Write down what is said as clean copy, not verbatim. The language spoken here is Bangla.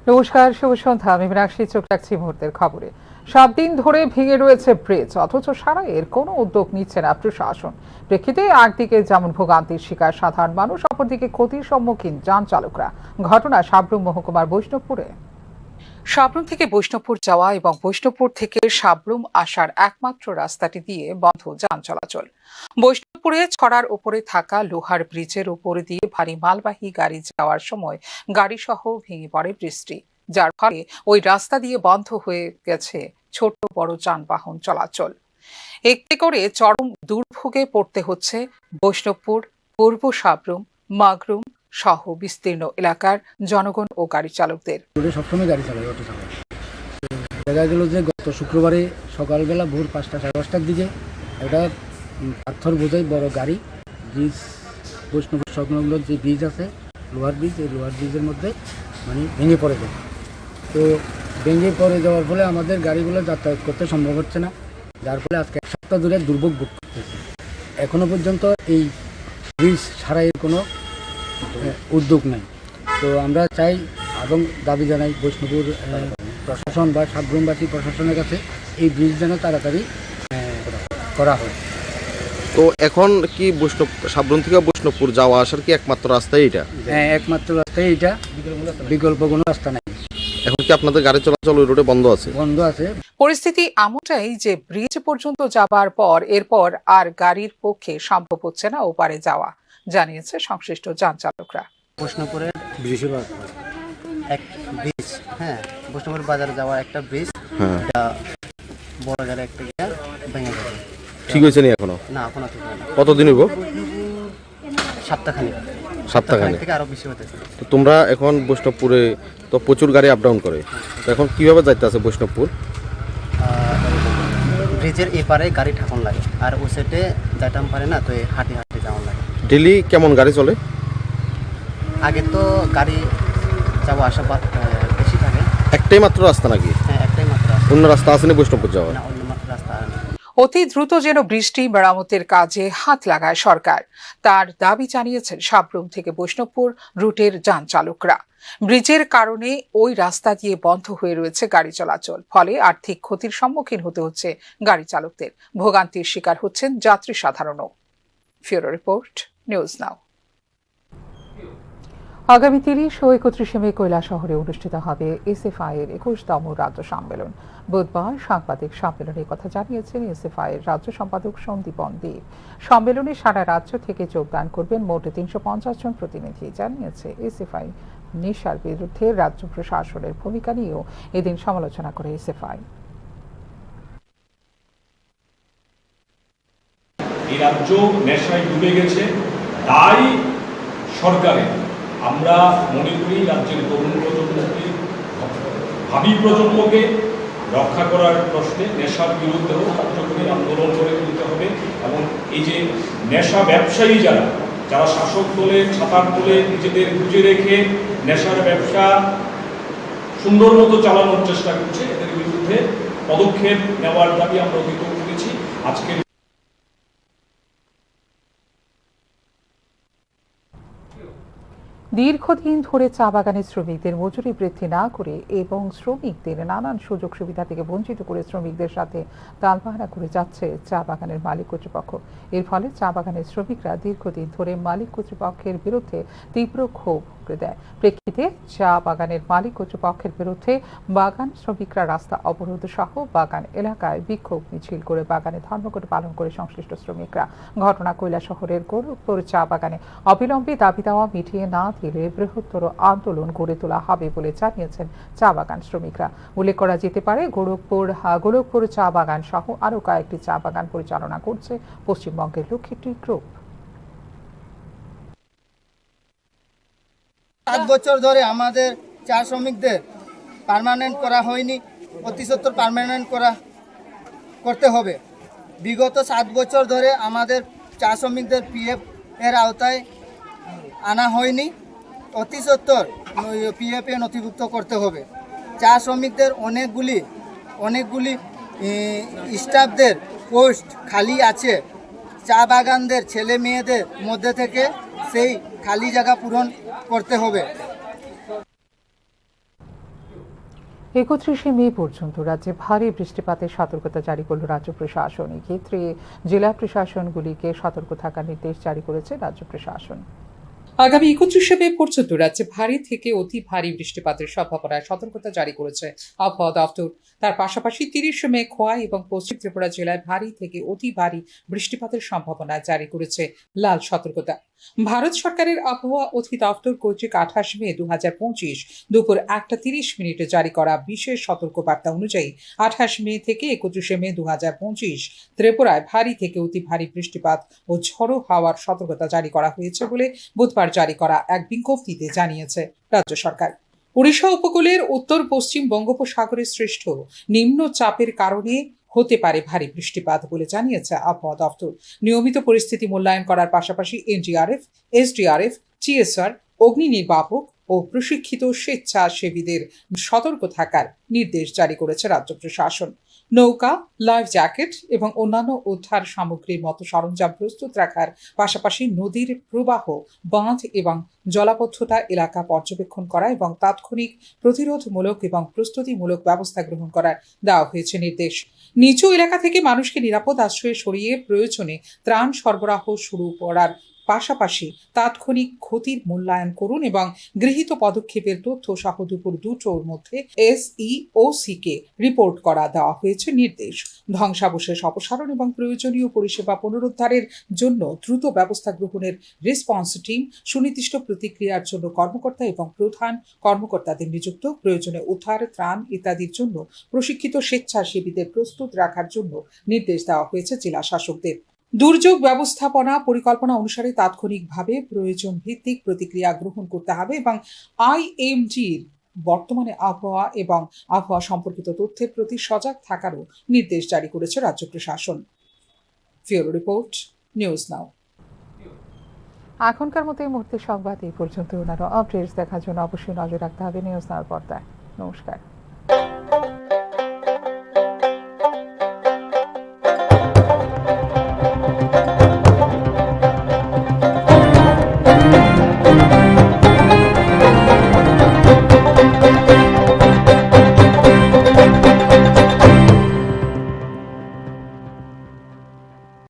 নমস্কার, শুভ সন্ধ্যা। আমি মীনাক্ষী, চোখ রাখছি মুহূর্তের খবরে। 7 দিন ধরে ভেঙে রয়েছে ব্রিজ, অথচ সারাইয়ের কোনো উদ্যোগ নিচ্ছে না প্রশাসন। প্রেক্ষিতে একদিকে যেমন ভোগান্তির শিকার সাধারণ মানুষ, অপরদিকে ক্ষতির সম্মুখীন যান চালকরা। ঘটনা সাবরুম মহকুমার বৈষ্ণবপুরে। সাবরুম থেকে বৈষ্ণবপুর যাওয়া এবং বৈষ্ণবপুর থেকে সাবরুম আসার একমাত্র রাস্তাটি দিয়ে বন্ধ যান চলাচল। বৈষ্ণবপুরে ছড়ার উপরে থাকা লোহার ব্রিজের উপর দিয়ে ভারী মালবাহী গাড়ি যাওয়ার সময় গাড়িসহ ভেঙে পড়ে ব্রিজটি, যার ফলে ওই রাস্তা দিয়ে বন্ধ হয়ে গেছে ছোট বড় যানবাহন চলাচল। এতে করে চরম দুর্ভোগে পড়তে হচ্ছে বৈষ্ণবপুর, পূর্ব সাবরুম, মাগরুম সহ বিস্তীর্ণ এলাকার জনগণ ও গাড়ি চালকদের। সবসময় গাড়ি চালায়, অটো চালায়। দেখা গেল যে গত শুক্রবারে সকালবেলা ভোর 5টা সাড়ে 5টার দিকে একটা পাথর বোঝাই বড় গাড়ি ব্রিজ, বৈষ্ণবপুর সংলগ্ন যে ব্রিজ আছে লোহার ব্রিজ, এই লোহার ব্রিজের মধ্যে মানে ভেঙে পড়ে যায়। তো ভেঙে পড়ে যাওয়ার ফলে আমাদের গাড়িগুলো যাতায়াত করতে সম্ভব হচ্ছে না, যার ফলে আজকে 1 সপ্তাহ ধরে দুর্ভোগ ভোগ করতেছে। এখনও পর্যন্ত এই ব্রিজ সারাইয়ের কোনো উদ্যোগ নেই। তো আমরা চাই এবং দাবি জানাই বৈষ্ণবপুর প্রশাসন বা সাবরুমবাসী প্রশাসনের কাছে এই ব্রিজ যেন তাড়াতাড়ি করা হয়। তো এখন কি সাবরুম থেকে বৈষ্ণবপুর যাওয়া আসার কি একমাত্র রাস্তা এইটা? হ্যাঁ, একমাত্র রাস্তাই এইটা, বিকল্প কোনো রাস্তা নাই। এখন কি আপনাদের গাড়ি চলাচল ওই রোডে বন্ধ আছে? বন্ধ আছে। পরিস্থিতি এমনটাই যে ব্রিজ পর্যন্ত যাবার পর এরপর আর গাড়ির পক্ষে সম্ভব হচ্ছে না ওপারে যাওয়া, জানিয়েছে সংশ্লিষ্ট যান চালকরা। বৈষ্ণবপুরের ব্রিজের এক ব্রিজ, হ্যাঁ, বৈষ্ণবপুর বাজারে যাওয়ার একটা ব্রিজ, এটা বড় গাড়ি একটা গিয়ে ভেঙে গেছে। ঠিক হয়েছে নি এখনো? না, এখনো ঠিক হয়নি। কতদিন হইব? সপ্তাহখানেক থেকে আরো বেশি হতেছে। তো তোমরা এখন বৈষ্ণবপুরে তো প্রচুর গাড়ি আপ ডাউন করে, তো এখন কিভাবে যাইতে আছে বৈষ্ণবপুর? ব্রিজের এপারে গাড়ি ঠাকুন লাগে, আর ওই সাইডে যাইতাম পারে না, তো হাঁটি হাঁটি যাওয়ার লাগে। ডেলি কেমন গাড়ি চলে? আগে তো গাড়ি যাওয়া আসা বেশি থাকে। একটাই মাত্র রাস্তা নাকি? হ্যাঁ, একটাই মাত্র রাস্তা। অন্য রাস্তা আছে না বৈষ্ণবপুর যাওয়া? না, অন্য মাত্র রাস্তা আর নেই। অতি দ্রুত যেন বৃষ্টি মেরামতের কাজে হাত লাগায় সরকার, তার দাবি জানিয়েছেন সাবরুম থেকে বৈষ্ণবপুর রুটের যান চালকরা। ব্রিজের কারণে ওই রাস্তা দিয়ে বন্ধ হয়ে রয়েছে গাড়ি চলাচল, ফলে আর্থিক ক্ষতির সম্মুখীন হতে হচ্ছে গাড়ি চালকদের। ভোগান্তির শিকার হচ্ছেন যাত্রী সাধারণও। ফিউরো রিপোর্ট, নিউজ নাও। আগামী 30 ও 31 মে কৈলাসহরে অনুষ্ঠিত হবে এসএফআই এর 21তম রাজ্য সম্মেলন। বুধবার সাংবাদিক সম্মেলনে কথা জানিয়েছেন এসএফআই এর রাজ্য সম্পাদক সন্দীপন দেব। সম্মেলনে সারা রাজ্য থেকে যোগদান করবেন মোট 350 জন প্রতিনিধি, জানিয়েছে এসএফআই। নেশার বিরুদ্ধে রাজ্য প্রশাসনের ভূমিকা নিয়েও এদিন সমালোচনা করে এসএফআই। এই রাজ্য নেশায় ডুবে গেছে, তাই সরকারের আমরা মনে করি রাজ্যের তরুণ প্রজন্মকে, ভাবি প্রজন্মকে রক্ষা করার প্রশ্নে নেশার বিরুদ্ধেও কার্যকরী আন্দোলন করে তুলতে হবে। এবং এই যে নেশা ব্যবসায়ী যারা শাসক দলে ছাতার তুলে নিজেদের গুজে রেখে নেশার ব্যবসা সুন্দর মতো চালানোর চেষ্টা করছে, এদের বিরুদ্ধে পদক্ষেপ নেওয়ার দাবি আমরা অতীত করেছি। আজকের দীর্ঘদিন ধরে চা বাগানের শ্রমিকদের মজুরি বৃদ্ধি না করে এবং শ্রমিকদের নানান সুযোগ সুবিধা থেকে বঞ্চিত করে শ্রমিকদের সাথে তালবাহানা করে যাচ্ছে চা বাগানের মালিক কর্তৃপক্ষ। এর ফলে চা বাগানের শ্রমিকরা দীর্ঘদিন ধরে মালিক কর্তৃপক্ষের বিরুদ্ধে তীব্র ক্ষোভ দেয়। প্রেক্ষিতে চা বাগানের মালিক কর্তৃপক্ষের বিরুদ্ধে বাগান শ্রমিকরা রাস্তা অবরোধ সহ বাগান এলাকায় বিক্ষোভ মিছিল করে বাগানে ধর্মঘট পালন করে সংশ্লিষ্ট শ্রমিকরা। ঘটনা কৈলাসহরের গোরখপুর চা বাগানে অবিলম্বে দাবি দেওয়া মিটিয়ে না দিলে বৃহত্তর আন্দোলন গড়ে তোলা হবে বলে জানিয়েছেন চা বাগান শ্রমিকরা। উল্লেখ করা যেতে পারে, গোরখপুর চা বাগান সহ আরও কয়েকটি চা বাগান পরিচালনা করছে পশ্চিমবঙ্গের লক্ষ্মীটি গ্রুপ। 7 বছর ধরে আমাদের চা শ্রমিকদের পার্মানেন্ট করা হয়নি, অতি সত্বর পার্মানেন্ট করতে হবে। বিগত 7 বছর ধরে আমাদের চা শ্রমিকদের পিএফ এর আওতায় আনা হয়নি, অতি সত্বর পিএফ এ নথিভুক্ত করতে হবে। চা শ্রমিকদের অনেকগুলি স্টাফদের পোস্ট খালি আছে। চা বাগানদের ছেলে মেয়েদের মধ্যে থেকে সেই খালি জায়গা পূরণ করতে হবে। 31শে মে পর্যন্ত রাজ্যে ভারী বৃষ্টিপাতের সতর্কতা জারি করল রাজ্য প্রশাসন। এক্ষেত্রে জেলা প্রশাসনগুলিকে সতর্ক থাকার নির্দেশ জারি করেছে রাজ্য প্রশাসন। আগামী 31শে মে পর্যন্ত রাজ্যে ভারী থেকে অতি ভারী বৃষ্টিপাতের সম্ভাবনায় সতর্কতা জারি করেছে আবহাওয়া দপ্তর। তার পাশাপাশি 30শে মে খোয়াই এবং পশ্চিম ত্রিপুরা জেলায় ভারী থেকে অতি ভারী বৃষ্টিপাতের সম্ভাবনা জারি করেছে লাল সতর্কতা। ভারত সরকারের আবহাওয়া অধিদপ্তর কর্তৃক 28 মে 2025 দুপুর 1:30 জারি করা বিশেষ সতর্কবার্তা অনুযায়ী 28 মে থেকে 31শে মে 2025 ত্রিপুরায় ভারী থেকে অতি ভারী বৃষ্টিপাত ও ঝড়ো হাওয়ার সতর্কতা জারি করা হয়েছে বলে বুধবার জারি করা এক বিজ্ঞপ্তিতে জানিয়েছে রাজ্য সরকার। ওড়িশা উপকূলের উত্তর পশ্চিম বঙ্গোপসাগরে সৃষ্ট নিম্নচাপের কারণে হতে পারে ভারী বৃষ্টিপাত বলে জানিয়েছে আবহাওয়া দপ্তর। নিয়মিত পরিস্থিতি মূল্যায়ন করার পাশাপাশি এনডিআরএফ, এসডিআরএফ, টিএসআর, অগ্নি নির্বাপক ও প্রশিক্ষিত স্বেচ্ছাসেবীদের সতর্ক থাকার নির্দেশ জারি করেছে রাজ্য প্রশাসন। নৌকা, লাইফ জ্যাকেট এবং অন্যান্য উদ্ধার সামগ্রীর মতো সরঞ্জাম প্রস্তুত রাখার পাশাপাশি নদীর প্রবাহ, বাঁধ এবং জলাবদ্ধতা এলাকা পর্যবেক্ষণ করা এবং তাৎক্ষণিক প্রতিরোধমূলক এবং প্রস্তুতিমূলক ব্যবস্থা গ্রহণ করার দেওয়া হয়েছে নির্দেশ। নিচু এলাকা থেকে মানুষকে নিরাপদ আশ্রয়ে সরিয়ে প্রয়োজনে ত্রাণ সরবরাহ শুরু করার পাশাপাশি তাৎক্ষণিক ক্ষতির মূল্যায়ন করুন এবং গৃহীত পদক্ষেপের তথ্য সহ দুপুর 2টোর মধ্যে SEOC কে রিপোর্ট করা দেওয়া হয়েছে নির্দেশ। ধ্বংসাবশেষ অপসারণ এবং প্রয়োজনীয় পরিষেবা পুনরুদ্ধারের জন্য দ্রুত ব্যবস্থা গ্রহণের রেসপন্স টিম, সুনির্দিষ্ট প্রতিক্রিয়ার জন্য কর্মকর্তা এবং প্রধান কর্মকর্তাদের নিযুক্ত, প্রয়োজনে উদ্ধার, ত্রাণ ইত্যাদির জন্য প্রশিক্ষিত স্বেচ্ছাসেবীদের প্রস্তুত রাখার জন্য নির্দেশ দেওয়া হয়েছে জেলা শাসকদের। দুর্যোগ ব্যবস্থাপনা পরিকল্পনা অনুসারে তাৎক্ষণিকভাবে প্রয়োজন ভিত্তিক প্রতিক্রিয়া গ্রহণ করতে হবে এবং IMDর বর্তমানে আবহাওয়া এবং আবহাওয়া সম্পর্কিত তথ্যের প্রতি সজাগ থাকারও নির্দেশ জারি করেছে রাজ্য প্রশাসন। ফিউরো রিপোর্ট, নিউজ নাও। এখনকার মতো এই মুহূর্তে সংবাদ এই পর্যন্ত। ওনারও আপডেটস দেখার জন্য অবশ্যই নজর রাখতে হবে নিউজ নাওর পর্দায়। নমস্কার।